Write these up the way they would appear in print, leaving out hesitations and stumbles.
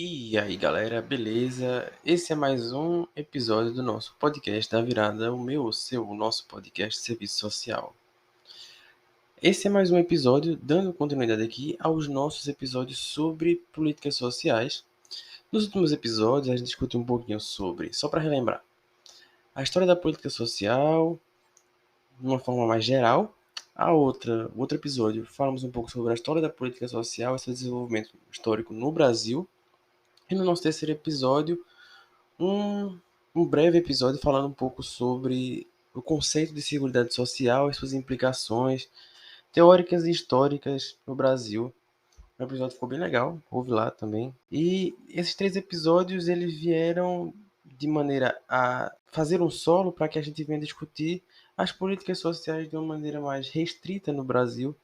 E aí, galera, beleza? Esse é mais um episódio do nosso podcast da Virada, o nosso podcast de serviço social. Esse é mais um episódio dando continuidade aqui aos nossos episódios sobre políticas sociais. Nos últimos episódios, a gente discutiu um pouquinho sobre, só para relembrar, a história da política social de uma forma mais geral. O outro episódio, falamos um pouco sobre a história da política social e seu desenvolvimento histórico no Brasil. E no nosso terceiro episódio, um, um breve episódio falando um pouco sobre o conceito de seguridade social e suas implicações teóricas e históricas no Brasil. O episódio ficou bem legal, ouve lá também. E esses três episódios eles vieram de maneira a fazer um solo para que a gente venha discutir as políticas sociais de uma maneira mais restrita no Brasil,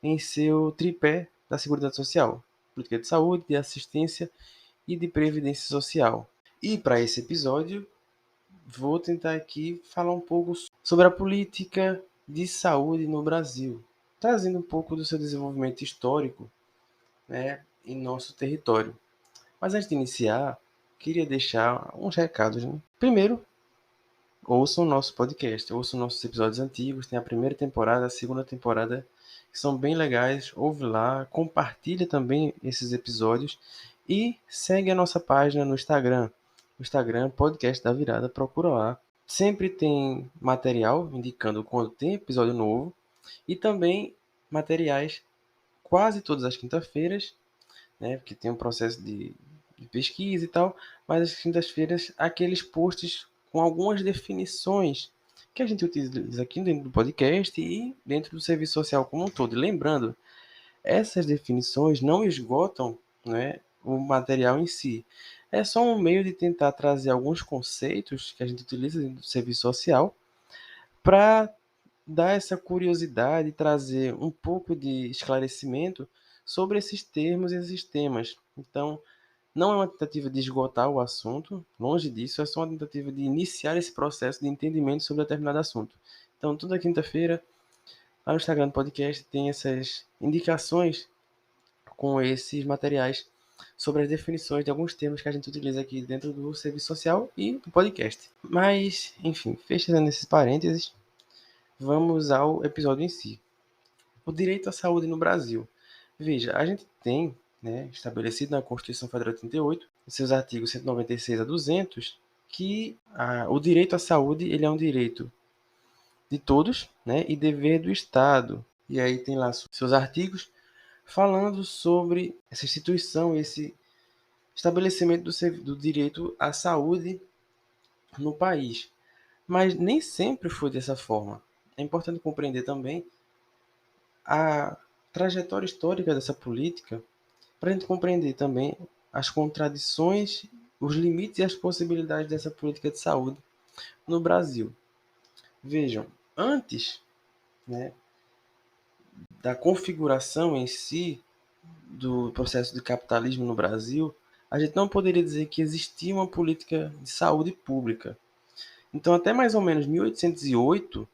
em seu tripé da seguridade social, política de saúde, de assistência e de previdência social. E para esse episódio, vou tentar aqui falar um pouco sobre a política de saúde no Brasil, trazendo um pouco do seu desenvolvimento histórico, né, em nosso território. Mas antes de iniciar, queria deixar uns recados. Né? Primeiro, ouçam o nosso podcast, ouçam nossos episódios antigos, tem a primeira temporada, a segunda temporada, que são bem legais, ouve lá, compartilha também esses episódios e segue a nossa página no Instagram. O Instagram, Podcast da Virada, procura lá. Sempre tem material indicando quando tem episódio novo e também materiais quase todas as quintas-feiras, né? Porque tem um processo de pesquisa e tal, mas às quintas-feiras aqueles posts com algumas definições que a gente utiliza aqui dentro do podcast e dentro do serviço social como um todo. E lembrando, essas definições não esgotam, né, o material em si. É só um meio de tentar trazer alguns conceitos que a gente utiliza dentro do serviço social para dar essa curiosidade, trazer um pouco de esclarecimento sobre esses termos e esses temas. Então, não é uma tentativa de esgotar o assunto, longe disso, é só uma tentativa de iniciar esse processo de entendimento sobre determinado assunto. Então, toda quinta-feira, lá no Instagram do podcast, tem essas indicações com esses materiais sobre as definições de alguns termos que a gente utiliza aqui dentro do serviço social e do podcast. Mas, enfim, fechando esses parênteses, vamos ao episódio em si. O direito à saúde no Brasil. Veja, a gente tem, né, estabelecido na Constituição Federal de 88, em seus artigos 196 a 200, que o direito à saúde ele é um direito de todos, né, e dever do Estado. E aí tem lá seus artigos falando sobre essa instituição, esse estabelecimento do direito à saúde no país. Mas nem sempre foi dessa forma. É importante compreender também a trajetória histórica dessa política para a gente compreender também as contradições, os limites e as possibilidades dessa política de saúde no Brasil. Vejam, antes, né, da configuração em si do processo de capitalismo no Brasil, a gente não poderia dizer que existia uma política de saúde pública. Então, até mais ou menos 1808,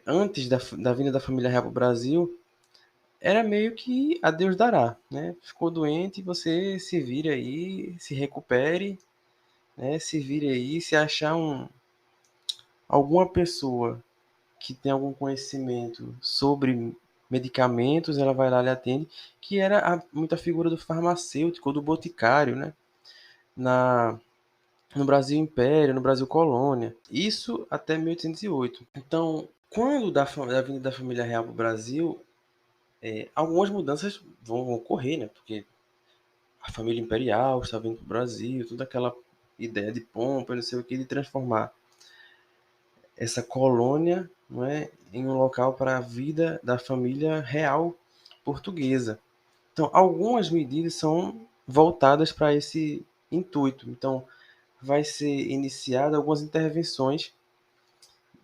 antes da vinda da família real para o Brasil, era meio que a Deus dará, né? Ficou doente, você se vira aí, se recupere, né? Se vire aí, se achar alguma pessoa que tem algum conhecimento sobre medicamentos, ela vai lá e lhe atende, que era muita figura do farmacêutico, do boticário, né? Na, no Brasil Império, no Brasil Colônia. Isso até 1808. Então, quando da vinda da família real para o Brasil, algumas mudanças vão ocorrer, né? Porque a família imperial está vindo para o Brasil, toda aquela ideia de pompa, não sei o que, de transformar essa colônia, não é, em um local para a vida da família real portuguesa. Então, algumas medidas são voltadas para esse intuito. Então, vai ser iniciada algumas intervenções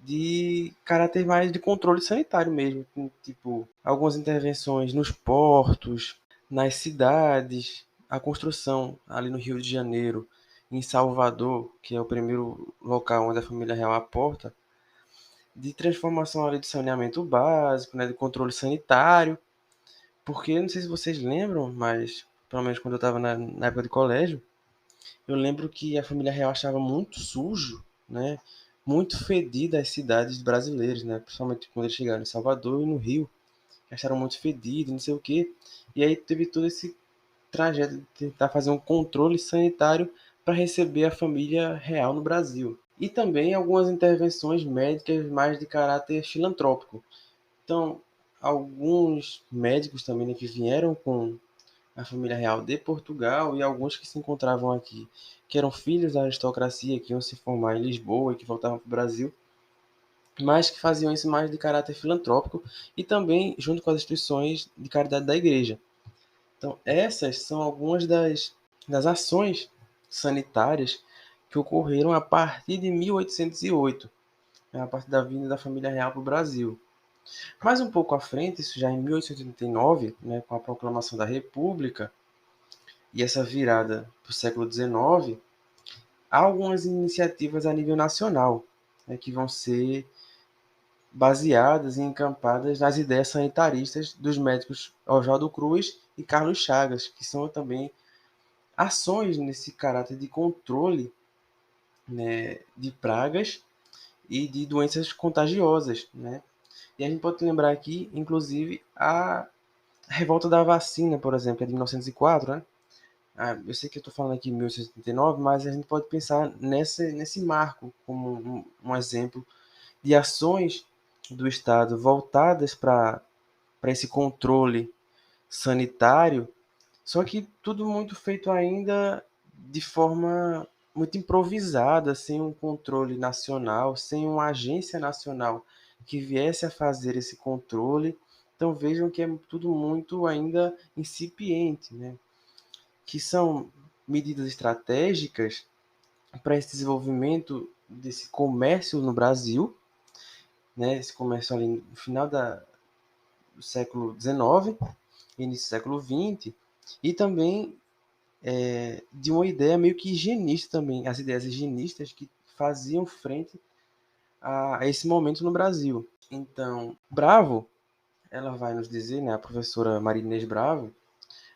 de caráter mais de controle sanitário mesmo, tipo algumas intervenções nos portos, nas cidades, a construção ali no Rio de Janeiro, em Salvador, que é o primeiro local onde a família real aporta, de transformação ali de saneamento básico, né, de controle sanitário, porque não sei se vocês lembram, mas pelo menos quando eu estava na época de colégio, eu lembro que a família real achava muito sujo, né? Muito fedida as cidades brasileiras, né? Principalmente quando eles chegaram em Salvador e no Rio, que acharam muito fedido, não sei o quê. E aí teve todo esse trajeto de tentar fazer um controle sanitário para receber a família real no Brasil. E também algumas intervenções médicas mais de caráter filantrópico. Então, alguns médicos também, né, que vieram com a família real de Portugal e alguns que se encontravam aqui, que eram filhos da aristocracia, que iam se formar em Lisboa e que voltavam para o Brasil, mas que faziam isso mais de caráter filantrópico e também junto com as instituições de caridade da igreja. Então, essas são algumas das ações sanitárias que ocorreram a partir de 1808, né, a partir da vinda da família real para o Brasil. Mais um pouco à frente, isso já em 1889, né, com a proclamação da República e essa virada para o século XIX, há algumas iniciativas a nível nacional, né, que vão ser baseadas e encampadas nas ideias sanitaristas dos médicos Oswaldo Cruz e Carlos Chagas, que são também ações nesse caráter de controle, né, de pragas e de doenças contagiosas, né? E a gente pode lembrar aqui, inclusive, a revolta da vacina, por exemplo, que é de 1904, né? Eu sei que eu estou falando aqui em 1889, mas a gente pode pensar nesse marco como um exemplo de ações do Estado voltadas para esse controle sanitário, só que tudo muito feito ainda de forma muito improvisada, sem um controle nacional, sem uma agência nacional que viesse a fazer esse controle. Então vejam que é tudo muito ainda incipiente, né? Que são medidas estratégicas para esse desenvolvimento desse comércio no Brasil, né? Esse comércio ali no final do século XIX, início do século XX, e também de uma ideia meio que higienista também, as ideias higienistas que faziam frente a esse momento no Brasil. Então, Bravo, ela vai nos dizer, né, a professora Maria Inês Bravo,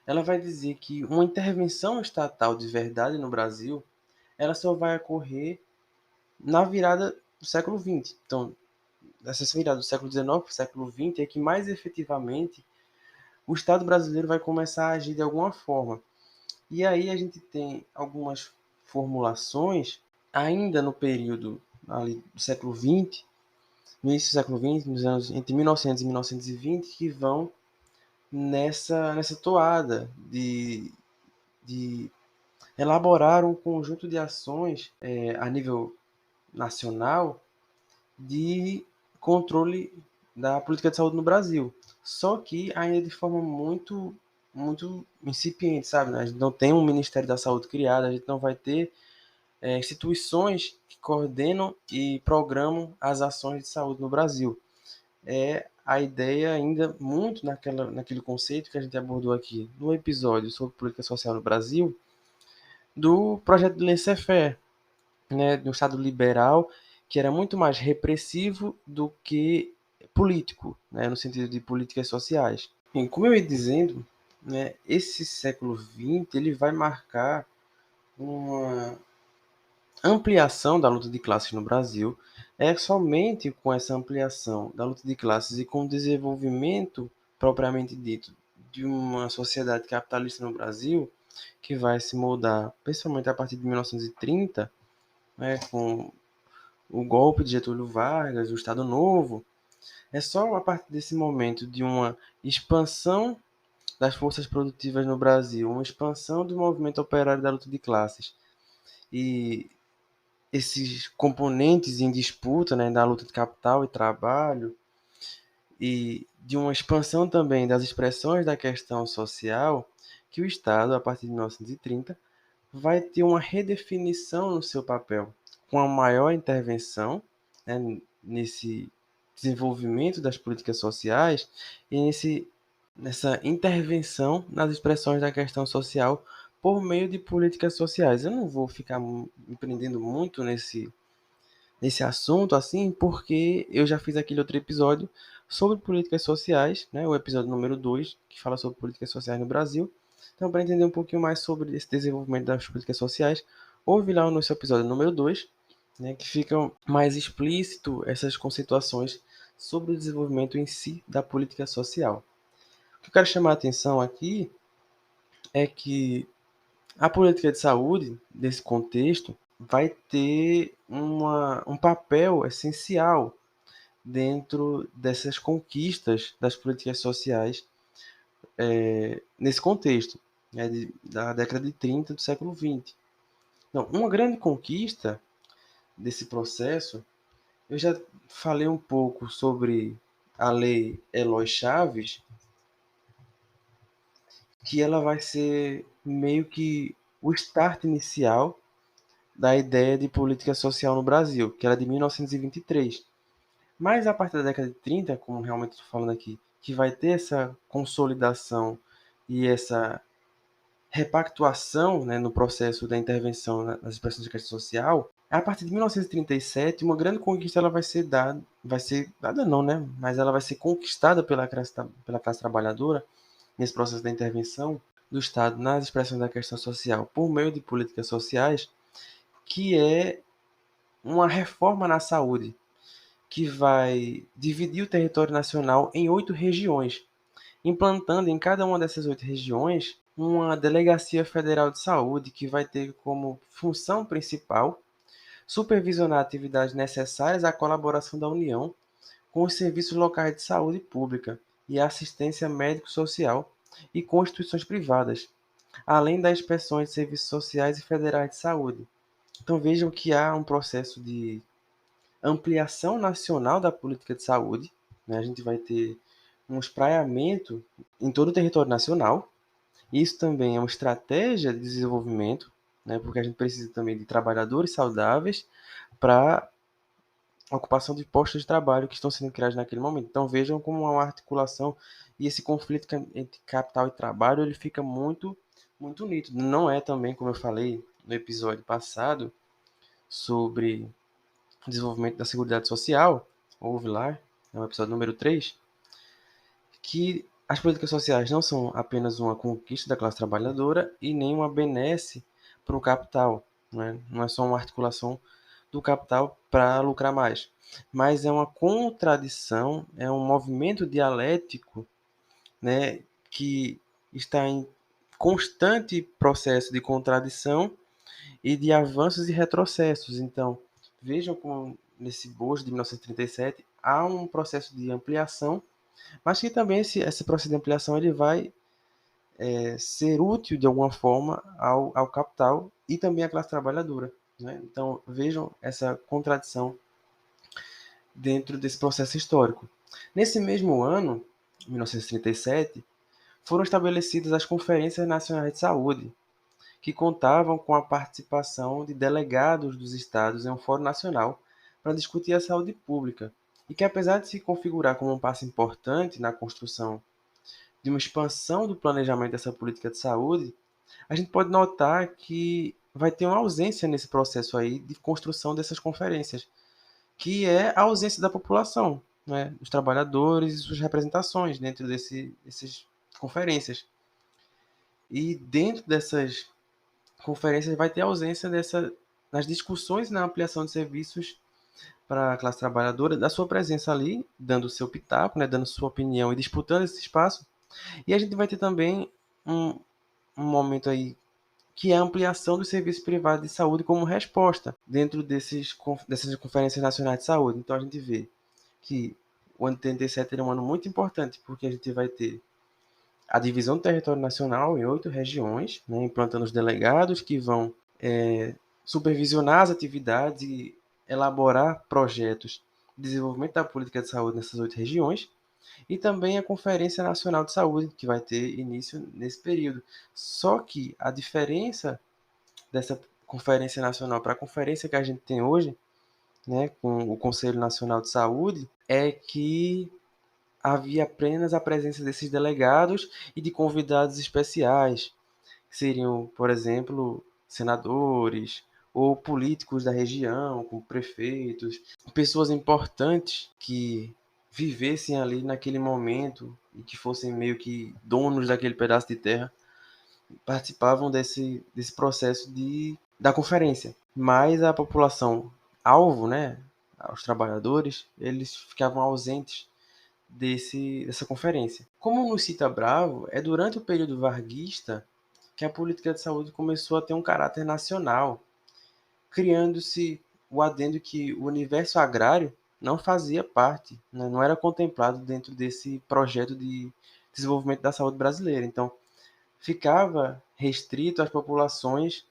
ela vai dizer que uma intervenção estatal de verdade no Brasil, ela só vai ocorrer na virada do século XX. Então, essa virada do século XIX para o século XX é que mais efetivamente o Estado brasileiro vai começar a agir de alguma forma. E aí a gente tem algumas formulações ainda no período ali do século XX, no início do século XX, nos anos entre 1900 e 1920, que vão nessa toada de elaborar um conjunto de ações a nível nacional de controle da política de saúde no Brasil. Só que ainda de forma muito incipiente, sabe? A gente não tem um Ministério da Saúde criado, a gente não vai ter instituições que coordenam e programam as ações de saúde no Brasil. É a ideia ainda muito naquele conceito que a gente abordou aqui no episódio sobre política social no Brasil, do projeto de laissez-faire, né, de um Estado liberal que era muito mais repressivo do que político, né, no sentido de políticas sociais. E como eu ia dizendo, né, esse século XX ele vai marcar uma ampliação da luta de classes no Brasil. É somente com essa ampliação da luta de classes e com o desenvolvimento propriamente dito de uma sociedade capitalista no Brasil que vai se moldar, principalmente a partir de 1930, né, com o golpe de Getúlio Vargas, o Estado Novo. É só a partir desse momento de uma expansão das forças produtivas no Brasil, uma expansão do movimento operário da luta de classes e esses componentes em disputa, né, da luta de capital e trabalho e de uma expansão também das expressões da questão social, que o Estado, a partir de 1930, vai ter uma redefinição no seu papel, com a maior intervenção, né, nesse desenvolvimento das políticas sociais e nessa intervenção nas expressões da questão social por meio de políticas sociais. Eu não vou ficar empreendendo muito nesse assunto assim, porque eu já fiz aquele outro episódio sobre políticas sociais, né, o episódio número 2 que fala sobre políticas sociais no Brasil, Então, para entender um pouquinho mais sobre esse desenvolvimento das políticas sociais, ouve lá o nosso episódio número 2, né, que fica mais explícito essas conceituações sobre o desenvolvimento em si da política social. O que eu quero chamar a atenção aqui é que a política de saúde, nesse contexto, vai ter um papel essencial dentro dessas conquistas das políticas sociais nesse contexto, né, da década de 30 do século XX. Então, uma grande conquista desse processo, eu já falei um pouco sobre a Lei Eloy Chaves, que ela vai ser meio que o start inicial da ideia de política social no Brasil, que era de 1923. Mas a partir da década de 30, como realmente estou falando aqui, que vai ter essa consolidação e essa repactuação, né, no processo da intervenção nas expressões de questão social, a partir de 1937, uma grande conquista ela vai ser dada não, né, mas ela vai ser conquistada pela classe trabalhadora nesse processo da intervenção do Estado nas expressões da questão social por meio de políticas sociais, que é uma reforma na saúde, que vai dividir o território nacional em 8 regiões, implantando em cada uma dessas 8 regiões uma delegacia federal de saúde que vai ter como função principal supervisionar atividades necessárias à colaboração da União com os serviços locais de saúde pública e assistência médico-social e com instituições privadas, além das inspeções de serviços sociais e federais de saúde. Então vejam que há um processo de ampliação nacional da política de saúde, né? A gente vai ter um espraiamento em todo o território nacional. Isso também é uma estratégia de desenvolvimento, né? Porque a gente precisa também de trabalhadores saudáveis para a ocupação de postos de trabalho que estão sendo criados naquele momento. Então vejam como há uma articulação e esse conflito entre capital e trabalho ele fica muito nítido. Não é também, como eu falei no episódio passado, sobre desenvolvimento da Seguridade Social, houve lá, é o episódio número 3, que as políticas sociais não são apenas uma conquista da classe trabalhadora e nem uma benesse para o capital, né? Não é só uma articulação do capital para lucrar mais, mas é uma contradição, é um movimento dialético, né, que está em constante processo de contradição e de avanços e retrocessos. Então, vejam como nesse bojo de 1937 há um processo de ampliação, mas que também esse processo de ampliação ele vai ser útil de alguma forma ao capital e também à classe trabalhadora. Né? Então, vejam essa contradição dentro desse processo histórico. Nesse mesmo ano, 1937, foram estabelecidas as Conferências Nacionais de Saúde, que contavam com a participação de delegados dos estados em um fórum nacional para discutir a saúde pública, e que, apesar de se configurar como um passo importante na construção de uma expansão do planejamento dessa política de saúde, a gente pode notar que vai ter uma ausência nesse processo aí de construção dessas conferências, que é a ausência da população, né, dos trabalhadores e suas representações dentro dessas conferências. E dentro dessas conferências vai ter ausência nas discussões e na ampliação de serviços para a classe trabalhadora, da sua presença ali, dando o seu pitaco, né, dando sua opinião e disputando esse espaço. E a gente vai ter também um, um momento aí que é a ampliação dos serviços privados de saúde como resposta dentro dessas conferências nacionais de saúde. Então a gente vê que o ano de 87 é um ano muito importante, porque a gente vai ter a divisão do território nacional em 8 regiões, né, implantando os delegados que vão supervisionar as atividades e elaborar projetos de desenvolvimento da política de saúde nessas 8 regiões, e também a Conferência Nacional de Saúde, que vai ter início nesse período. Só que a diferença dessa Conferência Nacional para a conferência que a gente tem hoje, né, com o Conselho Nacional de Saúde, é que havia apenas a presença desses delegados e de convidados especiais, que seriam, por exemplo, senadores ou políticos da região, como prefeitos, pessoas importantes que vivessem ali naquele momento e que fossem meio que donos daquele pedaço de terra participavam desse processo da conferência. Mas a população alvo, né, os trabalhadores, eles ficavam ausentes dessa conferência. Como no Cita Bravo, é durante o período varguista que a política de saúde começou a ter um caráter nacional, criando-se o adendo que o universo agrário não fazia parte, né, não era contemplado dentro desse projeto de desenvolvimento da saúde brasileira. Então, ficava restrito às populações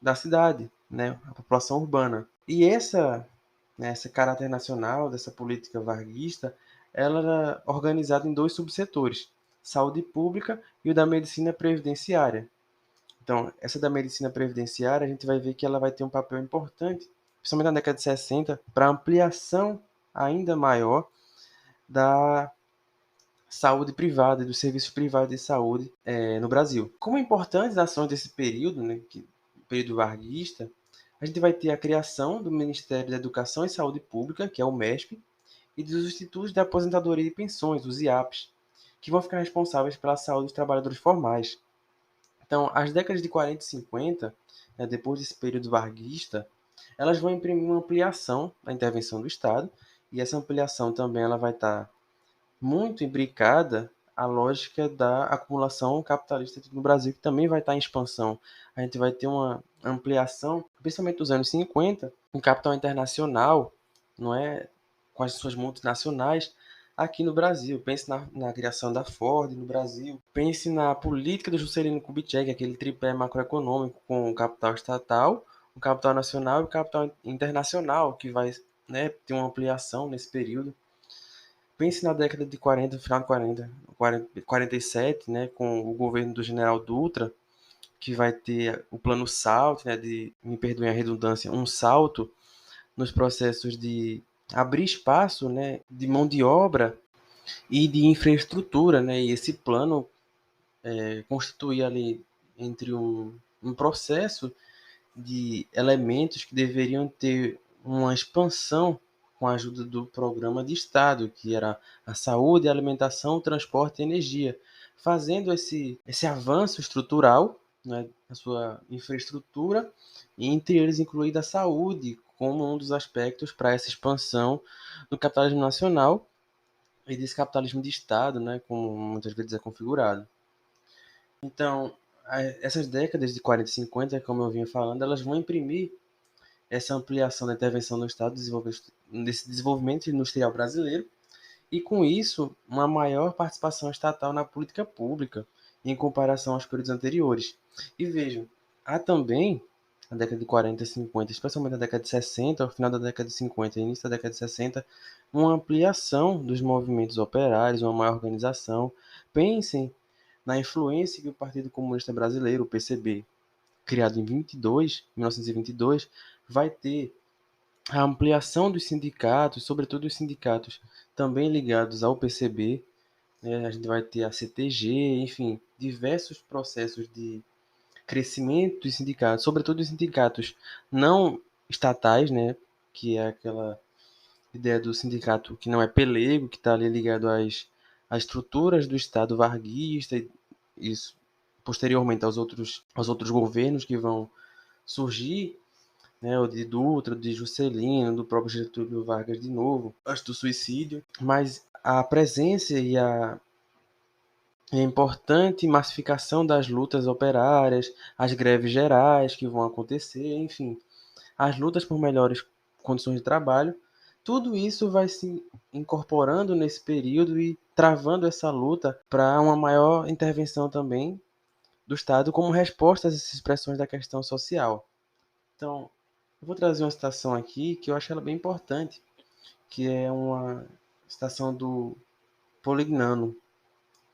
da cidade, né, a população urbana. E esse caráter nacional dessa política varguista, ela era organizada em dois subsetores, saúde pública e o da medicina previdenciária. Então, essa da medicina previdenciária, a gente vai ver que ela vai ter um papel importante, principalmente na década de 60, para ampliação ainda maior da saúde privada e dos serviços privados de saúde no Brasil. Como importantes ações desse período, né, período varguista, a gente vai ter a criação do Ministério da Educação e Saúde Pública, que é o MESP, e dos Institutos de Aposentadoria e Pensões, os IAPs, que vão ficar responsáveis pela saúde dos trabalhadores formais. Então, as décadas de 40 e 50, né, depois desse período varguista, elas vão imprimir uma ampliação da intervenção do Estado, e essa ampliação também ela vai estar muito imbricada à lógica da acumulação capitalista no Brasil, que também vai estar em expansão. A gente vai ter uma ampliação, principalmente nos anos 50, um capital internacional, não é, com as suas multinacionais, aqui no Brasil. Pense na criação da Ford no Brasil. Pense na política do Juscelino Kubitschek, aquele tripé macroeconômico com o capital estatal, o capital nacional e o capital internacional, que vai, né, ter uma ampliação nesse período. Pense na década de 40, final de 47, né, com o governo do General Dutra, que vai ter o plano salto, né, me perdoem a redundância, um salto nos processos de abrir espaço, né, de mão de obra e de infraestrutura, né, e esse plano constituía ali entre um processo de elementos que deveriam ter uma expansão com a ajuda do programa de Estado, que era a saúde, a alimentação, o transporte e energia, fazendo esse avanço estrutural, né, na sua infraestrutura, e entre eles incluída a saúde como um dos aspectos para essa expansão do capitalismo nacional e desse capitalismo de Estado, né, como muitas vezes é configurado. Então, essas décadas de 40 e 50, como eu vinha falando, elas vão imprimir essa ampliação da intervenção no Estado desse desenvolvimento industrial brasileiro e, com isso, uma maior participação estatal na política pública em comparação aos períodos anteriores. E vejam, há também, na década de 40 e 50, especialmente na década de 60, ao final da década de 50 e início da década de 60, uma ampliação dos movimentos operários, uma maior organização. Pensem na influência que o Partido Comunista Brasileiro, o PCB, criado em 1922, vai ter a ampliação dos sindicatos, sobretudo os sindicatos também ligados ao PCB, né? A gente vai ter a CTG, enfim, diversos processos de crescimento dos sindicatos, sobretudo os sindicatos não estatais, né? Que é aquela ideia do sindicato que não é pelego, que está ali ligado às estruturas do Estado varguista, e isso posteriormente aos outros governos que vão surgir, né, o de Dutra, de Juscelino, do próprio Getúlio Vargas de novo, antes do suicídio, mas a presença e a importante massificação das lutas operárias, as greves gerais que vão acontecer, enfim, as lutas por melhores condições de trabalho, tudo isso vai se incorporando nesse período e travando essa luta para uma maior intervenção também do Estado como resposta a essas expressões da questão social. Então, eu vou trazer uma citação aqui que eu acho ela bem importante, que é uma citação do Polignano,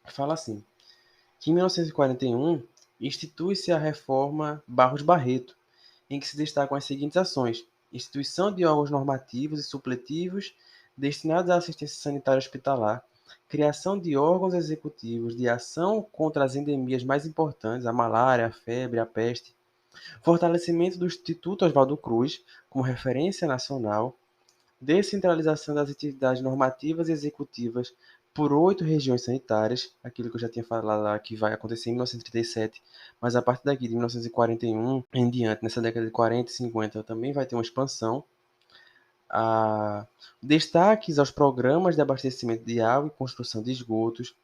que fala assim, que em 1941 institui-se a reforma Barros-Barreto, em que se destacam as seguintes ações: instituição de órgãos normativos e supletivos destinados à assistência sanitária hospitalar, criação de órgãos executivos de ação contra as endemias mais importantes, a malária, a febre, a peste, fortalecimento do Instituto Oswaldo Cruz como referência nacional, descentralização das atividades normativas e executivas por 8 regiões sanitárias, aquilo que eu já tinha falado lá, que vai acontecer em 1937, mas a partir daqui de 1941 em diante, nessa década de 40 e 50, também vai ter uma expansão. Destaques aos programas de abastecimento de água e construção de esgotos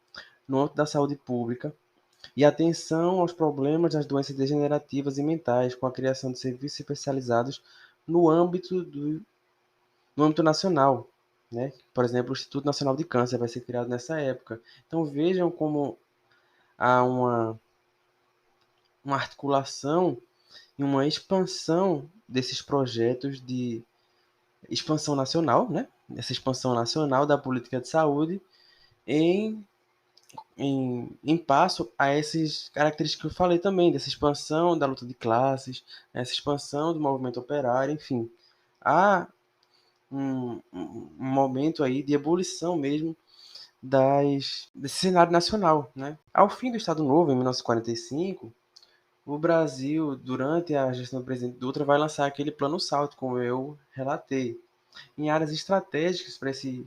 no âmbito da saúde pública e atenção aos problemas das doenças degenerativas e mentais, com a criação de serviços especializados no âmbito nacional, né? Por exemplo, o Instituto Nacional de Câncer vai ser criado nessa época. Então vejam como há uma articulação e uma expansão desses projetos de expansão nacional, né? Essa expansão nacional da política de saúde em, em passo a essas características que eu falei também, dessa expansão da luta de classes, essa expansão do movimento operário, enfim. Há um momento aí de ebulição mesmo desse cenário nacional, né? Ao fim do Estado Novo, em 1945, o Brasil, durante a gestão do presidente Dutra, vai lançar aquele plano Salto, como eu relatei, em áreas estratégicas para esse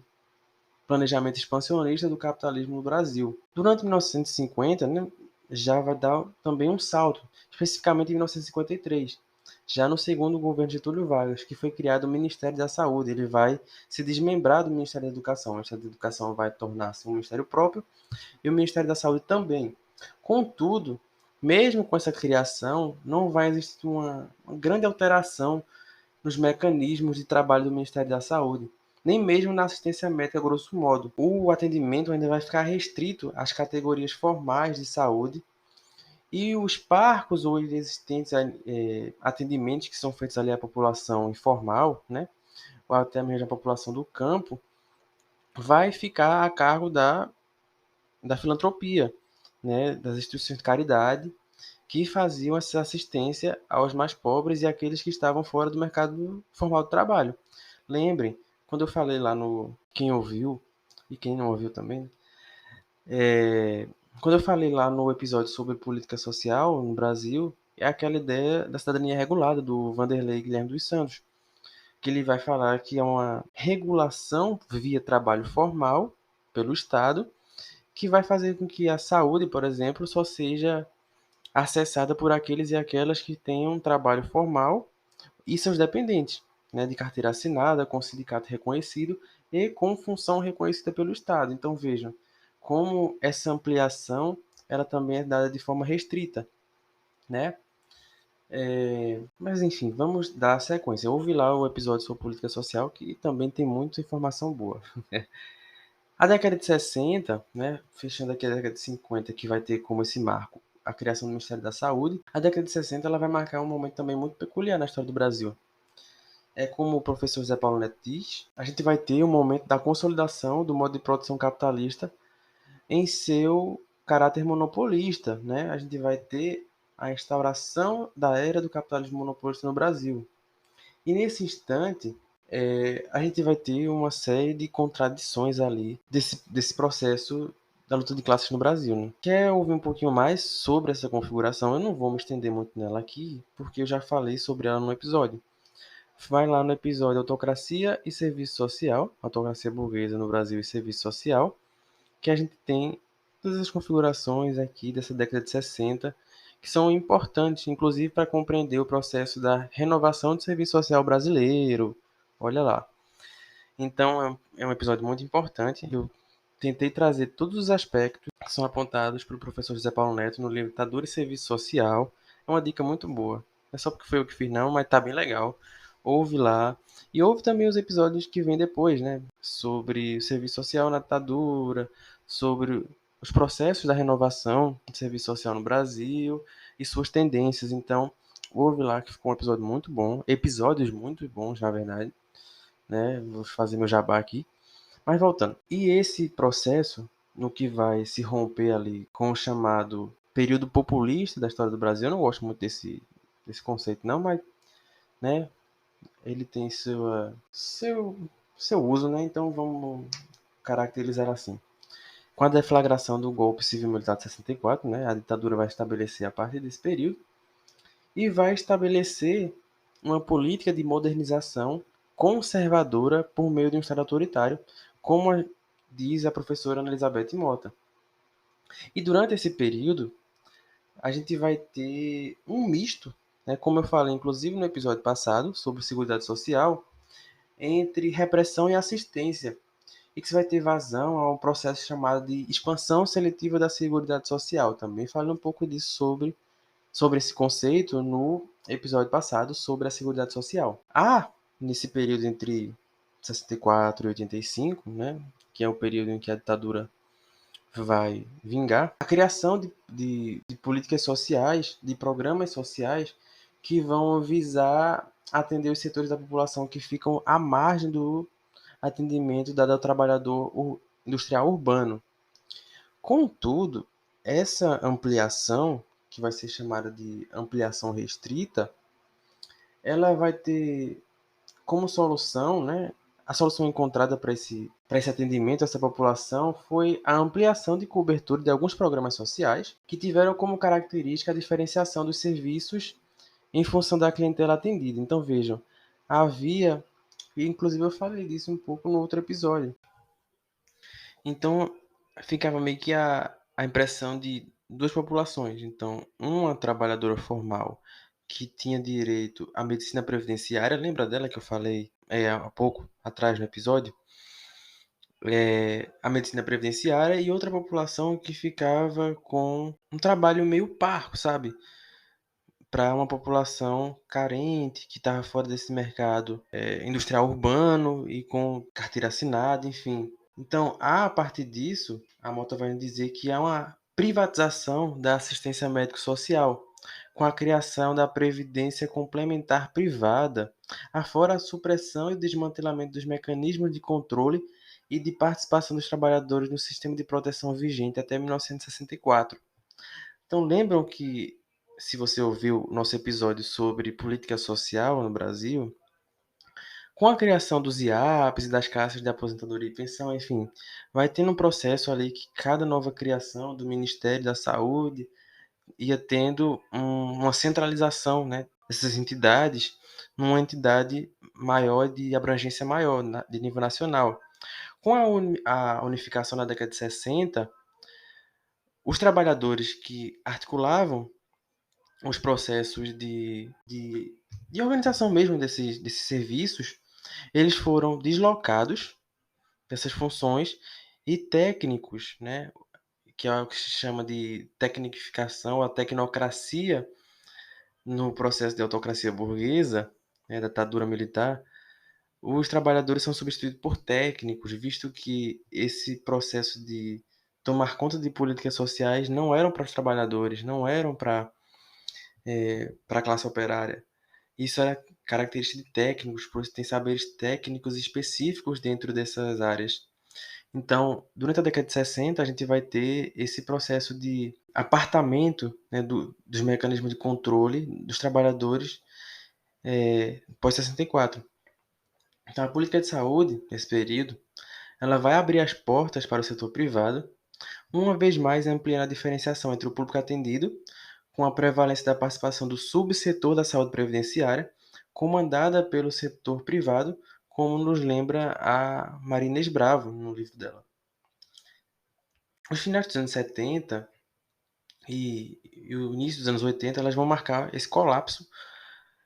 planejamento expansionista do capitalismo no Brasil. Durante 1950, né, já vai dar também um salto, especificamente em 1953, já no segundo governo de Getúlio Vargas, que foi criado o Ministério da Saúde. Ele vai se desmembrar do Ministério da Educação. O Ministério da Educação vai tornar-se um ministério próprio e o Ministério da Saúde também. Contudo, mesmo com essa criação, não vai existir uma grande alteração nos mecanismos de trabalho do Ministério da Saúde, nem mesmo na assistência médica, grosso modo. O atendimento ainda vai ficar restrito às categorias formais de saúde e os parcos ou inexistentes atendimentos que são feitos ali à população informal, né, ou até mesmo à população do campo, vai ficar a cargo da filantropia, né, das instituições de caridade que faziam essa assistência aos mais pobres e àqueles que estavam fora do mercado formal de trabalho. Lembrem, quando eu falei lá no quem ouviu e quem não ouviu também, é, quando eu falei lá no episódio sobre política social no Brasil, é aquela ideia da cidadania regulada do Vanderlei Guilherme dos Santos, que ele vai falar que é uma regulação via trabalho formal pelo Estado, que vai fazer com que a saúde, por exemplo, só seja acessada por aqueles e aquelas que tenham um trabalho formal e seus dependentes, né, de carteira assinada, com sindicato reconhecido e com função reconhecida pelo Estado. Então vejam como essa ampliação ela também é dada de forma restrita, né? Mas enfim, vamos dar sequência. Ouvi lá o episódio sobre política social que também tem muita informação boa. A década de 60, né, fechando aqui a década de 50, que vai ter como esse marco a criação do Ministério da Saúde, a década de 60 ela vai marcar um momento também muito peculiar na história do Brasil. É como o professor José Paulo Neto diz, a gente vai ter um momento da consolidação do modo de produção capitalista em seu caráter monopolista, né? A gente vai ter a instauração da era do capitalismo monopolista no Brasil. E nesse instante, a gente vai ter uma série de contradições ali desse processo da luta de classes no Brasil, né? Quer ouvir um pouquinho mais sobre essa configuração? Eu não vou me estender muito nela aqui, porque eu já falei sobre ela no episódio. Vai lá no episódio Autocracia e Serviço Social, Autocracia Burguesa no Brasil e Serviço Social, que a gente tem todas as configurações aqui dessa década de 60, que são importantes, inclusive para compreender o processo da renovação do serviço social brasileiro. Olha lá. Então, é um episódio muito importante. Eu tentei trazer todos os aspectos que são apontados pelo professor José Paulo Neto no livro Ditadura e Serviço Social. É uma dica muito boa. Não é só porque foi eu que fiz, não, mas tá bem legal. Ouve lá. E ouve também os episódios que vêm depois, né? Sobre o serviço social na ditadura, sobre os processos da renovação do serviço social no Brasil e suas tendências. Então, ouve lá que ficou um episódio muito bom. Episódios muito bons, na verdade, né? Vou fazer meu jabá aqui. Mas voltando. E esse processo, no que vai se romper ali com o chamado período populista da história do Brasil, eu não gosto muito desse conceito, não, mas, né, ele tem seu uso, né? Então vamos caracterizar assim. Com a deflagração do golpe civil-militar de 64, né, a ditadura vai estabelecer a partir desse período e vai estabelecer uma política de modernização conservadora por meio de um Estado autoritário, como diz a professora Ana Elizabeth Mota. E durante esse período, a gente vai ter um misto, né, como eu falei inclusive no episódio passado sobre Seguridade Social, entre repressão e assistência, e que você vai ter vazão a um processo chamado de expansão seletiva da Seguridade Social. Também falei um pouco disso sobre esse conceito no episódio passado sobre a Seguridade Social. Nesse período entre 64 e 85, né, que é o período em que a ditadura vai vingar, a criação de políticas sociais, de programas sociais que vão visar atender os setores da população que ficam à margem do atendimento dado ao trabalhador industrial urbano. Contudo, essa ampliação, que vai ser chamada de ampliação restrita, ela vai ter como solução, né, a solução encontrada para esse atendimento a essa população foi a ampliação de cobertura de alguns programas sociais que tiveram como característica a diferenciação dos serviços em função da clientela atendida. Então, vejam, havia, e inclusive eu falei disso um pouco no outro episódio. Então, ficava meio que a impressão de duas populações. Então, uma trabalhadora formal que tinha direito à medicina previdenciária, lembra dela que eu falei há pouco atrás no episódio? A medicina previdenciária e outra população que ficava com um trabalho meio parco, sabe? Para uma população carente que estava fora desse mercado industrial urbano e com carteira assinada, enfim. Então, a partir disso, a Mota vai dizer que há uma privatização da assistência médico-social, com a criação da previdência complementar privada, afora a supressão e desmantelamento dos mecanismos de controle e de participação dos trabalhadores no sistema de proteção vigente até 1964. Então, lembram que, se você ouviu nosso episódio sobre política social no Brasil, com a criação dos IAPs e das caixas de aposentadoria e pensão, enfim, vai tendo um processo ali que cada nova criação do Ministério da Saúde ia tendo uma centralização, né, dessas entidades numa entidade maior, de abrangência maior, de nível nacional. Com a unificação na década de 60, os trabalhadores que articulavam os processos de organização mesmo desses serviços, eles foram deslocados dessas funções e técnicos, né, que é o que se chama de tecnificação, a tecnocracia no processo de autocracia burguesa, né, da ditadura militar, os trabalhadores são substituídos por técnicos, visto que esse processo de tomar conta de políticas sociais não eram para os trabalhadores, não eram para a classe operária. Isso era característica de técnicos, pois tem saberes técnicos específicos dentro dessas áreas. Então, durante a década de 60, a gente vai ter esse processo de apartamento, né, dos mecanismos de controle dos trabalhadores pós-64. Então, a política de saúde, nesse período, ela vai abrir as portas para o setor privado, uma vez mais ampliando a diferenciação entre o público atendido, com a prevalência da participação do subsetor da saúde previdenciária, comandada pelo setor privado, como nos lembra a Maria Inês Bravo no livro dela. Os finais dos anos 70 e o início dos anos 80, elas vão marcar esse colapso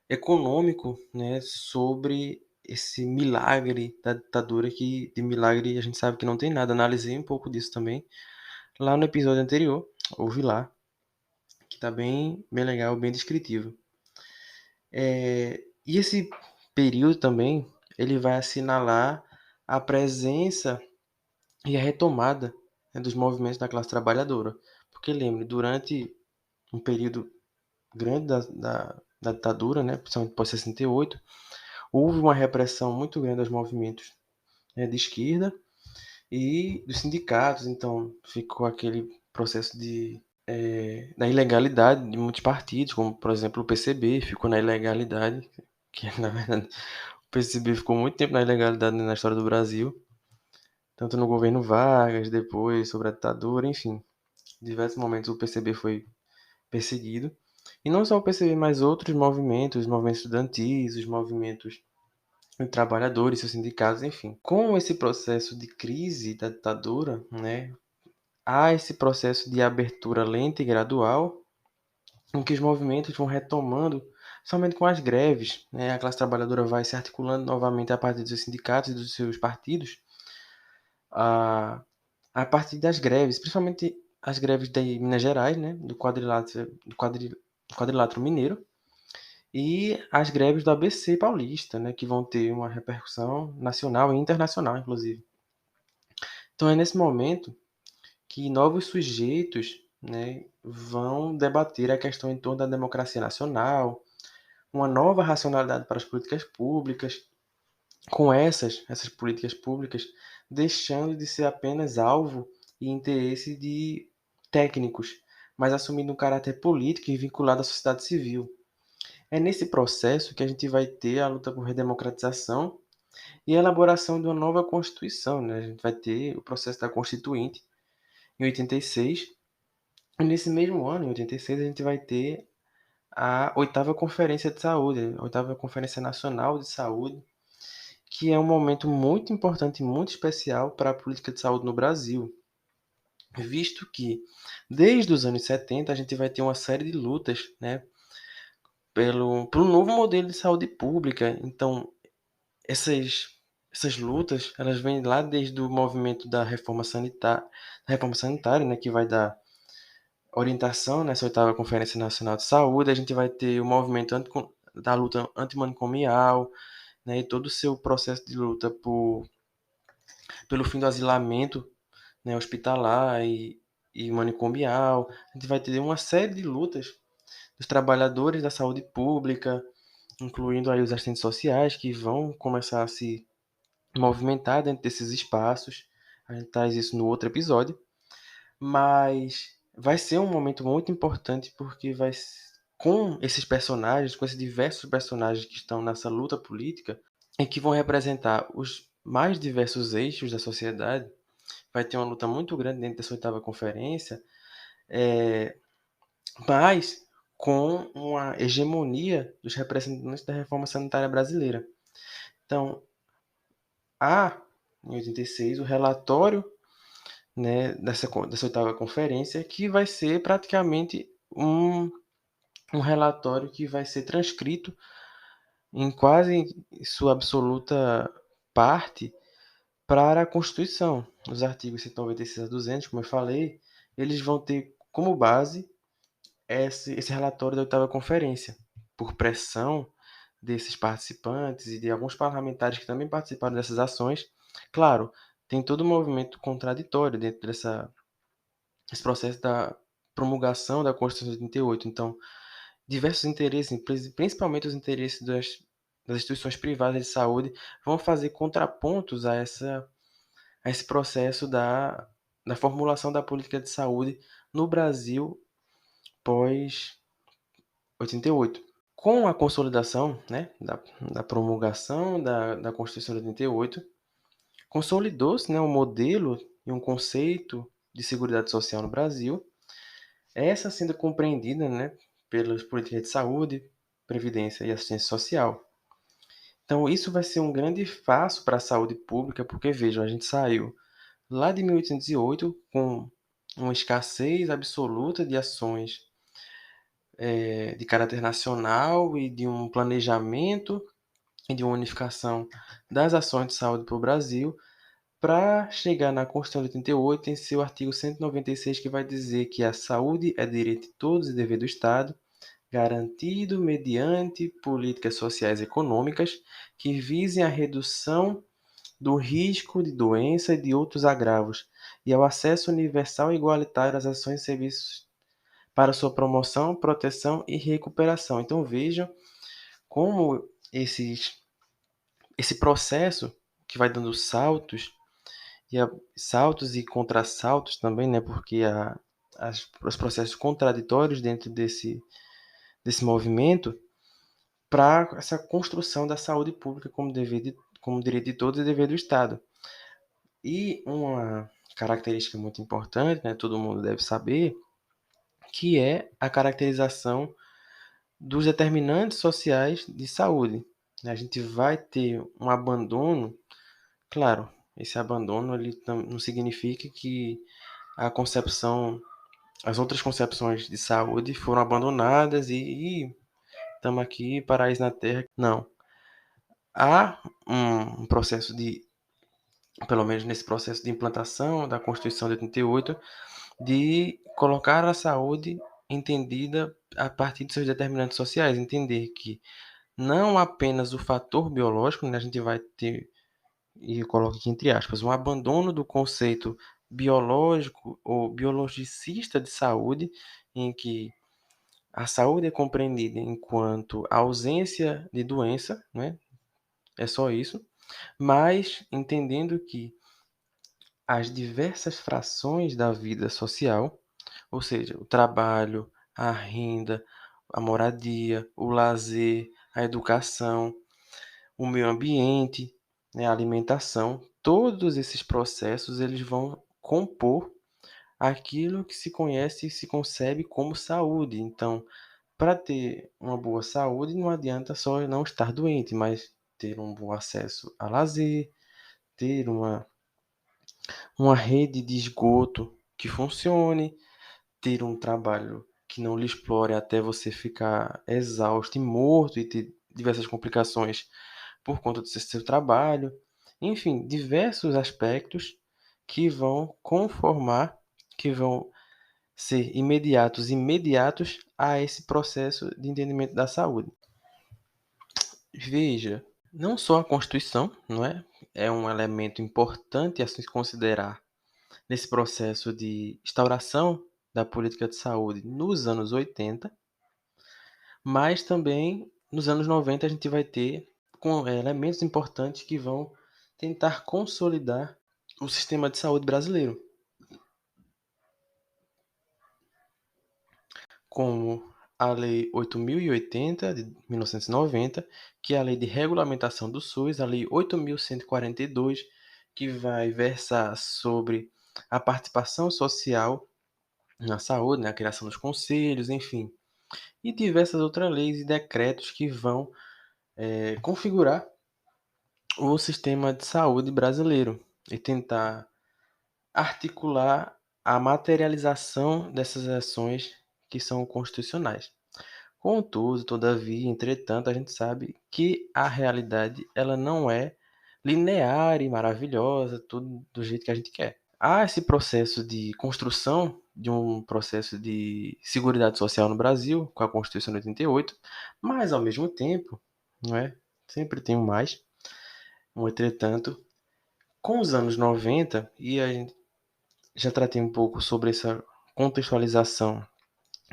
econômico, né, sobre esse milagre da ditadura, que de milagre a gente sabe que não tem nada. Analisei um pouco disso também lá no episódio anterior, ouvi lá, que está bem legal, bem descritivo. E esse período também, ele vai assinalar a presença e a retomada, né, dos movimentos da classe trabalhadora. Porque lembre, durante um período grande da ditadura, né, principalmente pós 68, houve uma repressão muito grande aos movimentos, né, de esquerda e dos sindicatos. Então ficou aquele processo da ilegalidade de muitos partidos, como por exemplo o PCB ficou na ilegalidade, que na verdade o PCB ficou muito tempo na ilegalidade na história do Brasil, tanto no governo Vargas, depois sobre a ditadura, enfim, em diversos momentos o PCB foi perseguido. E não só o PCB, mas outros movimentos, os movimentos estudantis, os movimentos trabalhadores, seus sindicatos, enfim. Com esse processo de crise da ditadura, né, há esse processo de abertura lenta e gradual, em que os movimentos vão retomando somente com as greves, né, a classe trabalhadora vai se articulando novamente a partir dos seus sindicatos e dos seus partidos, a, a partir das greves, principalmente as greves de Minas Gerais, né, do quadrilátero mineiro, e as greves do ABC paulista, né, que vão ter uma repercussão nacional e internacional, inclusive. Então é nesse momento que novos sujeitos, né, vão debater a questão em torno da democracia nacional, uma nova racionalidade para as políticas públicas, com essas políticas públicas deixando de ser apenas alvo e interesse de técnicos, mas assumindo um caráter político e vinculado à sociedade civil. É nesse processo que a gente vai ter a luta por redemocratização e a elaboração de uma nova Constituição, né? A gente vai ter o processo da Constituinte em 86, e nesse mesmo ano, em 86, a gente vai ter a oitava Conferência de Saúde, a oitava Conferência Nacional de Saúde, que é um momento muito importante e muito especial para a política de saúde no Brasil, visto que desde os anos 70 a gente vai ter uma série de lutas, né, pelo novo modelo de saúde pública. Então, essas lutas, elas vêm lá desde o movimento da reforma sanitária, né, que vai dar orientação nessa oitava Conferência Nacional de Saúde. A gente vai ter o movimento da luta antimanicomial, né, e todo o seu processo de luta pelo fim do asilamento, né, hospitalar e manicomial. A gente vai ter uma série de lutas dos trabalhadores da saúde pública, incluindo aí os assistentes sociais, que vão começar a se movimentar dentro desses espaços. A gente traz isso no outro episódio, mas vai ser um momento muito importante porque com esses personagens, com esses diversos personagens que estão nessa luta política e que vão representar os mais diversos eixos da sociedade, vai ter uma luta muito grande dentro dessa oitava conferência, é, mas com uma hegemonia dos representantes da reforma sanitária brasileira. Então, há, em 86, o relatório, né, dessa oitava conferência, que vai ser praticamente um relatório que vai ser transcrito em quase sua absoluta parte para a Constituição. Os artigos 196 a 200, como eu falei, eles vão ter como base esse relatório da oitava conferência, por pressão desses participantes e de alguns parlamentares que também participaram dessas ações. Claro, tem todo um movimento contraditório dentro desse processo da promulgação da Constituição de 88. Então, diversos interesses, principalmente os interesses das instituições privadas de saúde, vão fazer contrapontos a esse processo da formulação da política de saúde no Brasil pós 88. Com a consolidação, né, da promulgação da Constituição de 88, consolidou-se, né, um modelo e um conceito de seguridade social no Brasil, essa sendo compreendida, né, pelas políticas de saúde, previdência e assistência social. Então, isso vai ser um grande passo para a saúde pública, porque, vejam, a gente saiu lá de 1808 com uma escassez absoluta de ações de caráter nacional e de um planejamento e de uma unificação das ações de saúde para o Brasil, para chegar na Constituição de 88, em seu artigo 196, que vai dizer que a saúde é direito de todos e dever do Estado, garantido mediante políticas sociais e econômicas que visem a redução do risco de doença e de outros agravos, e ao acesso universal e igualitário às ações e serviços para sua promoção, proteção e recuperação. Então vejam como esse processo que vai dando saltos e contrassaltos também, né? Porque os processos contraditórios dentro desse movimento para essa construção da saúde pública como direito de todos e dever do Estado. E uma característica muito importante, né? Todo mundo deve saber, que é a caracterização dos determinantes sociais de saúde. né, a gente vai ter um abandono. Claro, esse abandono ele não significa que a concepção, as outras concepções de saúde foram abandonadas e estamos aqui, paraíso na Terra. Não. Há um processo de, pelo menos nesse processo de implantação da Constituição de 88, de colocar a saúde entendida a partir de seus determinantes sociais, entender que não apenas o fator biológico, né, a gente vai ter, e eu coloco aqui entre aspas, um abandono do conceito biológico ou biologicista de saúde, em que a saúde é compreendida enquanto ausência de doença, né? É só isso, mas entendendo que as diversas frações da vida social, ou seja, o trabalho, a renda, a moradia, o lazer, a educação, o meio ambiente, né, a alimentação, todos esses processos eles vão compor aquilo que se conhece e se concebe como saúde. Então, para ter uma boa saúde, não adianta só não estar doente, mas ter um bom acesso a lazer, ter uma rede de esgoto que funcione, ter um trabalho que não lhe explore até você ficar exausto e morto e ter diversas complicações por conta do seu trabalho. Enfim, diversos aspectos que vão conformar, que vão ser imediatos a esse processo de entendimento da saúde. Veja, não só a Constituição, não é? É um elemento importante a se considerar nesse processo de instauração da política de saúde nos anos 80, mas também nos anos 90 a gente vai ter elementos importantes que vão tentar consolidar o sistema de saúde brasileiro, como a Lei 8.080 de 1990, que é a Lei de Regulamentação do SUS, a Lei 8.142, que vai versar sobre a participação social na saúde, na criação dos conselhos, enfim, e diversas outras leis e decretos que vão configurar o sistema de saúde brasileiro e tentar articular a materialização dessas ações que são constitucionais. Contudo, todavia, entretanto, a gente sabe que a realidade ela não é linear e maravilhosa, tudo do jeito que a gente quer. Há esse processo de construção de um processo de seguridade social no Brasil, com a Constituição de 88, mas ao mesmo tempo, não é? Sempre tem um mais. No entretanto, com os anos 90, e a gente já tratei um pouco sobre essa contextualização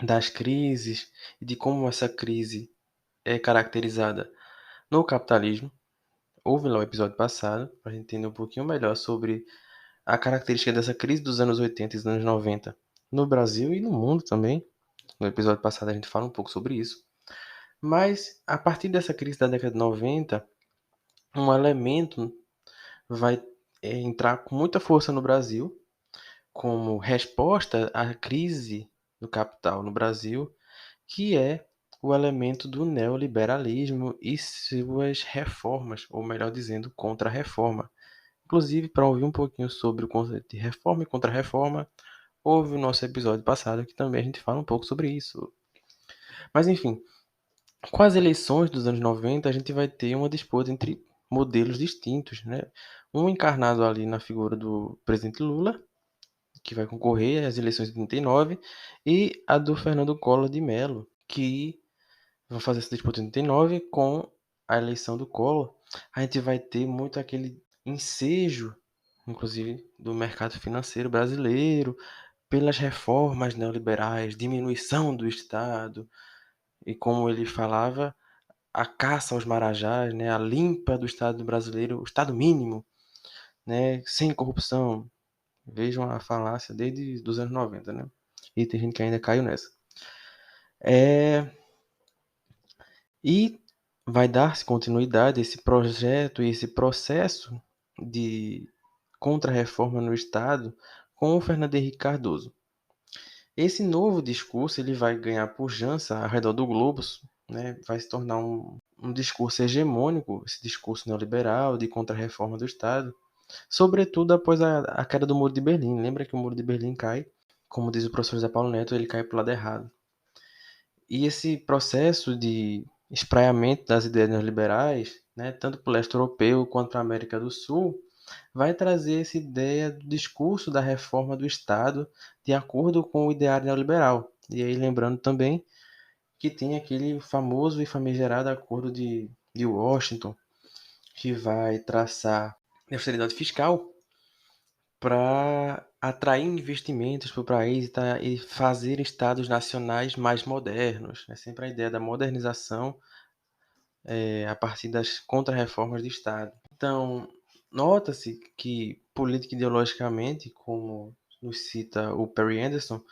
das crises e de como essa crise é caracterizada no capitalismo. Houve lá o episódio passado, para a gente entender um pouquinho melhor sobre a característica dessa crise dos anos 80 e dos anos 90 no Brasil e no mundo também. No episódio passado a gente fala um pouco sobre isso. Mas a partir dessa crise da década de 90, um elemento vai entrar com muita força no Brasil, como resposta à crise do capital no Brasil, que é o elemento do neoliberalismo e suas reformas, ou melhor dizendo, contra-reforma. Inclusive, para ouvir um pouquinho sobre o conceito de reforma e contra-reforma, houve o nosso episódio passado que também a gente fala um pouco sobre isso. Mas enfim, com as eleições dos anos 90, a gente vai ter uma disputa entre modelos distintos, né? Um encarnado ali na figura do presidente Lula, que vai concorrer às eleições de 89, e a do Fernando Collor de Mello, que vai fazer essa disputa em 89 com a eleição do Collor. A gente vai ter muito aquele ensejo, inclusive, do mercado financeiro brasileiro, pelas reformas neoliberais, diminuição do Estado, e como ele falava, a caça aos marajás, né, a limpa do Estado brasileiro, o Estado mínimo, né, sem corrupção. Vejam a falácia desde os anos 90, né? E tem gente que ainda caiu nessa. E vai dar-se continuidade a esse projeto e esse processo de contra-reforma no Estado com o Fernando Henrique Cardoso. Esse novo discurso ele vai ganhar pujança ao redor do globo, né? Vai se tornar um discurso hegemônico, esse discurso neoliberal de contra-reforma do Estado, sobretudo após a queda do Muro de Berlim. Lembra que o Muro de Berlim cai, como diz o professor José Paulo Neto, ele cai para o lado errado. E esse processo de espraiamento das ideias neoliberais, né, tanto para o leste europeu quanto para a América do Sul, vai trazer essa ideia do discurso da reforma do Estado de acordo com o ideário neoliberal. E aí lembrando também que tem aquele famoso e famigerado acordo de Washington, que vai traçar a austeridade fiscal para atrair investimentos para o país e fazer estados nacionais mais modernos. É sempre a ideia da modernização a partir das contrarreformas de Estado. Então, nota-se que, política ideologicamente, como nos cita o Perry Anderson,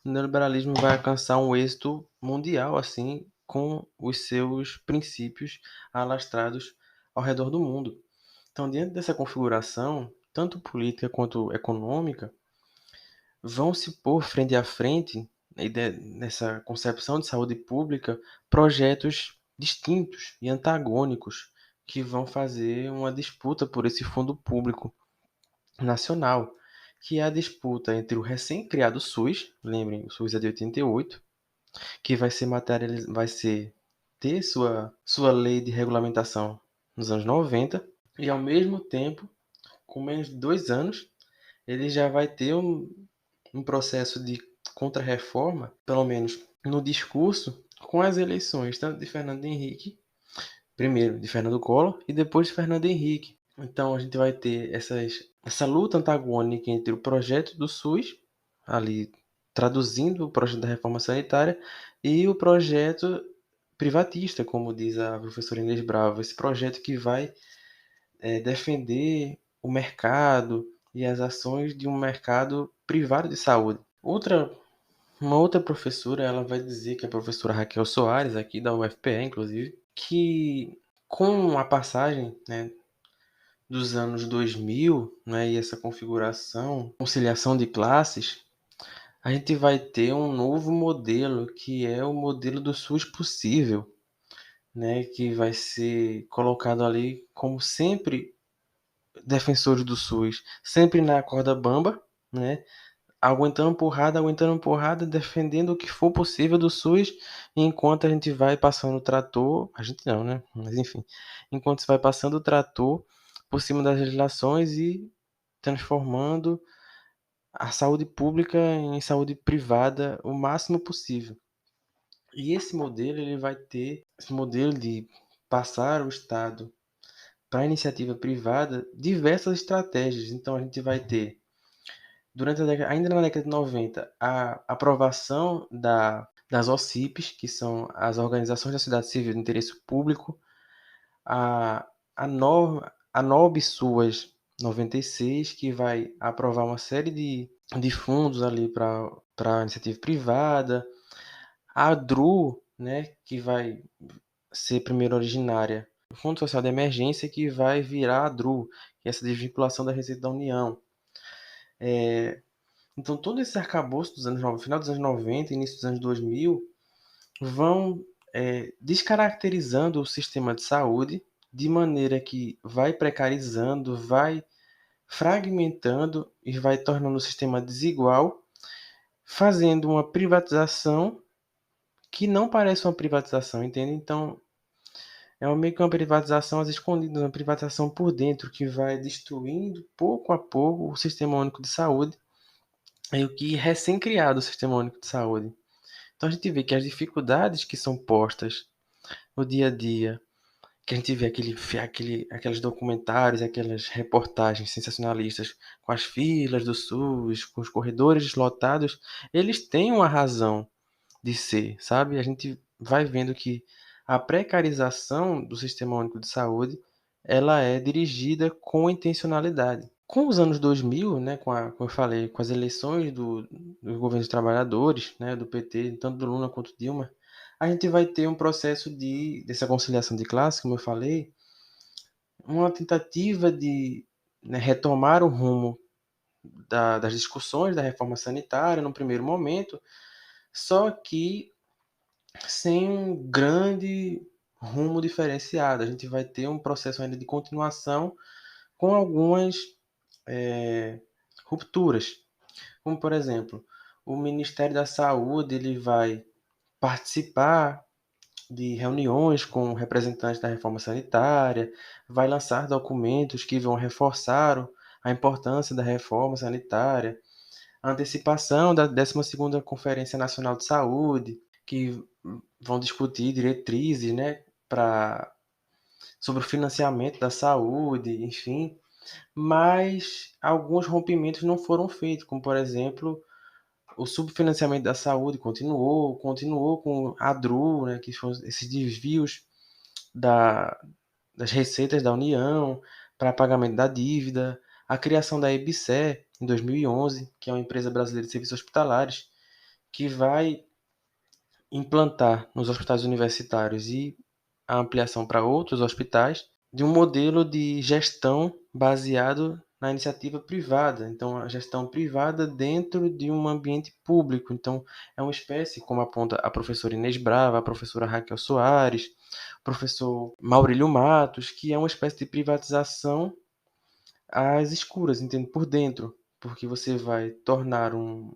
o neoliberalismo vai alcançar um êxito mundial, assim, com os seus princípios alastrados ao redor do mundo. Então, diante dessa configuração, tanto política quanto econômica, vão se pôr frente a frente, nessa concepção de saúde pública, projetos distintos e antagônicos que vão fazer uma disputa por esse fundo público nacional, que é a disputa entre o recém-criado SUS, lembrem, o SUS é de 88, que vai ser ter sua lei de regulamentação nos anos 90, e ao mesmo tempo, com menos de 2 anos, ele já vai ter um processo de contrarreforma, pelo menos no discurso, com as eleições, tanto de Fernando Henrique, primeiro de Fernando Collor e depois de Fernando Henrique. Então a gente vai ter essa luta antagônica entre o projeto do SUS, ali traduzindo o projeto da reforma sanitária, e o projeto privatista, como diz a professora Inês Bravo, esse projeto que vai defender o mercado e as ações de um mercado privado de saúde. Uma outra professora, ela vai dizer, que é a professora Raquel Soares, aqui da UFPE, inclusive, que com a passagem, né, dos anos 2000, né, e essa configuração, conciliação de classes, a gente vai ter um novo modelo, que é o modelo do SUS possível, né, que vai ser colocado ali como sempre defensores do SUS, sempre na corda bamba, né, aguentando porrada, defendendo o que for possível do SUS, enquanto a gente vai passando o trator, a gente não, né? Mas enfim, enquanto se vai passando o trator por cima das legislações e transformando a saúde pública em saúde privada o máximo possível. E esse modelo de passar o Estado para a iniciativa privada, diversas estratégias. Então a gente vai ter ainda na década de 90, a aprovação das OCIPs, que são as Organizações da Sociedade Civil de Interesse Público, a NOB SUAS 96, que vai aprovar uma série de fundos ali para a iniciativa privada, a DRU, né, que vai ser primeiro originária, o Fundo Social de Emergência, que vai virar a DRU, que é essa desvinculação da Receita da União. Então, todo esse arcabouço dos anos 90, final dos anos 90, início dos anos 2000, vão descaracterizando o sistema de saúde de maneira que vai precarizando, vai fragmentando e vai tornando o sistema desigual, fazendo uma privatização que não parece uma privatização, entende? Então, é meio que uma privatização às escondidas, uma privatização por dentro, que vai destruindo pouco a pouco o Sistema Único de Saúde, e o que recém-criado o Sistema Único de Saúde. Então a gente vê que as dificuldades que são postas no dia a dia, que a gente vê aqueles documentários, aquelas reportagens sensacionalistas com as filas do SUS, com os corredores lotados, eles têm uma razão de ser, sabe? A gente vai vendo que a precarização do Sistema Único de Saúde, ela é dirigida com intencionalidade. Com os anos 2000, né, como eu falei, com as eleições dos governos trabalhadores, né, do PT, tanto do Lula quanto do Dilma, a gente vai ter um processo dessa conciliação de classe, como eu falei, uma tentativa de, né, retomar o rumo das discussões da reforma sanitária no primeiro momento, só que sem um grande rumo diferenciado. A gente vai ter um processo ainda de continuação com algumas rupturas. Como, por exemplo, o Ministério da Saúde ele vai participar de reuniões com representantes da reforma sanitária, vai lançar documentos que vão reforçar a importância da reforma sanitária, a antecipação da 12ª Conferência Nacional de Saúde, que vão discutir diretrizes, né, sobre o financiamento da saúde, enfim, mas alguns rompimentos não foram feitos, como, por exemplo, o subfinanciamento da saúde continuou com a DRU, né, que são esses desvios das receitas da União para pagamento da dívida, a criação da EBSER em 2011, que é uma empresa brasileira de serviços hospitalares, que vai implantar nos hospitais universitários e a ampliação para outros hospitais de um modelo de gestão baseado na iniciativa privada. Então, a gestão privada dentro de um ambiente público. Então, é uma espécie, como aponta a professora Inês Brava, a professora Raquel Soares, o professor Maurílio Matos, que é uma espécie de privatização às escuras, entende? Por dentro, porque você vai tornar um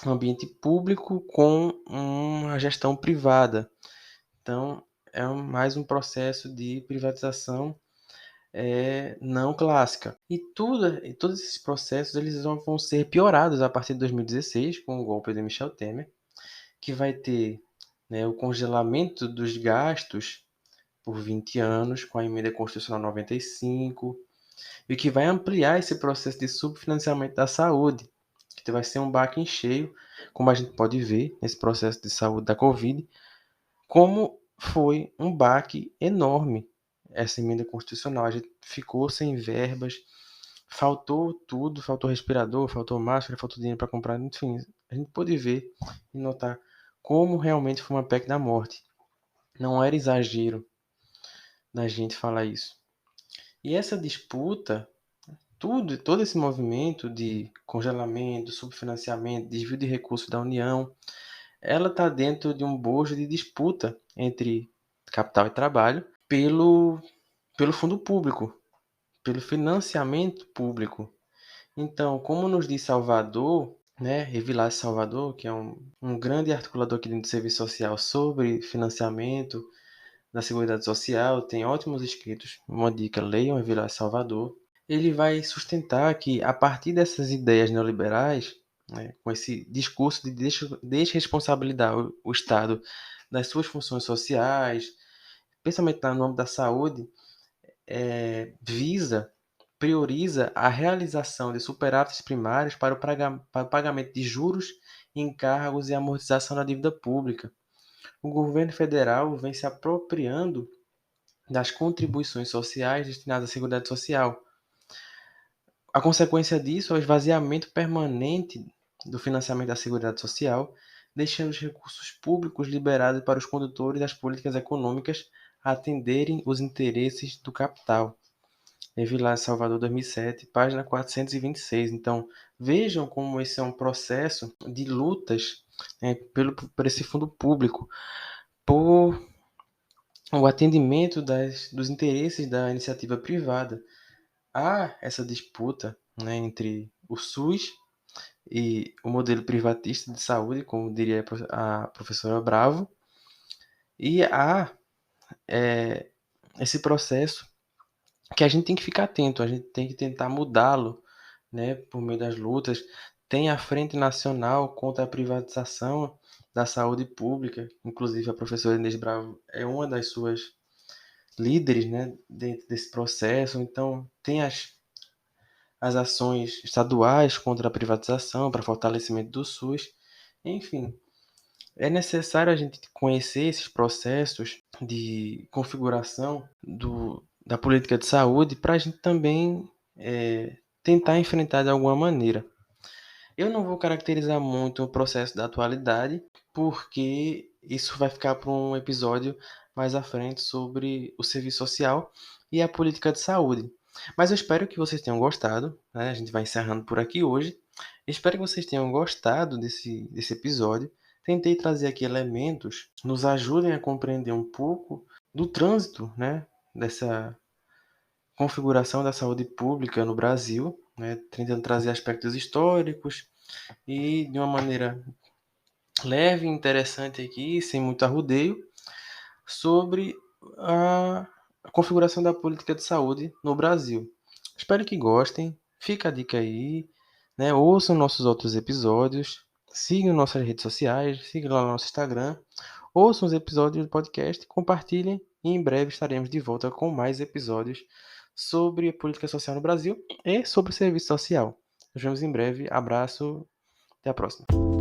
ambiente público com uma gestão privada. Então, é mais um processo de privatização não clássica. E todos esses processos eles vão ser piorados a partir de 2016, com o golpe de Michel Temer, que vai ter, né, o congelamento dos gastos por 20 anos, com a emenda constitucional 95, e que vai ampliar esse processo de subfinanciamento da saúde, que vai ser um baque em cheio, como a gente pode ver nesse processo de saúde da Covid, como foi um baque enorme essa emenda constitucional. A gente ficou sem verbas, faltou tudo, faltou respirador, faltou máscara, faltou dinheiro para comprar, enfim, a gente pôde ver e notar como realmente foi uma PEC da morte. Não era exagero da gente falar isso. E essa disputa, todo esse movimento de congelamento, subfinanciamento, desvio de recursos da União, ela está dentro de um bojo de disputa entre capital e trabalho pelo fundo público, pelo financiamento público. Então, como nos diz Salvador, né, Evilás Salvador, que é um grande articulador aqui dentro do serviço social sobre financiamento da Seguridade Social, tem ótimos escritos. Uma dica, leiam Evilás Salvador. Ele vai sustentar que, a partir dessas ideias neoliberais, né, com esse discurso de desresponsabilizar o Estado das suas funções sociais, principalmente no âmbito da saúde, prioriza a realização de superávites primários para o pagamento de juros, encargos e amortização da dívida pública. O governo federal vem se apropriando das contribuições sociais destinadas à Seguridade Social. A consequência disso é o esvaziamento permanente do financiamento da Seguridade Social, deixando os recursos públicos liberados para os condutores das políticas econômicas atenderem os interesses do capital. Vila Salvador 2007, página 426. Então, vejam como esse é um processo de lutas, né, por esse fundo público, por o atendimento dos interesses da iniciativa privada. Há essa disputa, né, entre o SUS e o modelo privatista de saúde, como diria a professora Bravo, e há esse processo que a gente tem que ficar atento, a gente tem que tentar mudá-lo, né, por meio das lutas. Tem a Frente Nacional contra a Privatização da Saúde Pública, inclusive a professora Inês Bravo é uma das suas líderes, né, dentro desse processo. Então, tem as ações estaduais contra a privatização, para fortalecimento do SUS, enfim. É necessário a gente conhecer esses processos de configuração da política de saúde para a gente também tentar enfrentar de alguma maneira. Eu não vou caracterizar muito o processo da atualidade, porque isso vai ficar para um episódio mais à frente sobre o serviço social e a política de saúde. Mas eu espero que vocês tenham gostado, né? A gente vai encerrando por aqui hoje. Espero que vocês tenham gostado desse episódio. tentei trazer aqui elementos que nos ajudem a compreender um pouco do trânsito, né, dessa configuração da saúde pública no Brasil, né, tentando trazer aspectos históricos e de uma maneira leve e interessante aqui, sem muito arrudeio, sobre a configuração da política de saúde no Brasil. Espero que gostem. Fica a dica aí, né? Ouçam nossos outros episódios, sigam nossas redes sociais, sigam lá no nosso Instagram, ouçam os episódios do podcast, compartilhem e em breve estaremos de volta com mais episódios sobre a política social no Brasil e sobre o serviço social. Nos vemos em breve. Abraço, até a próxima.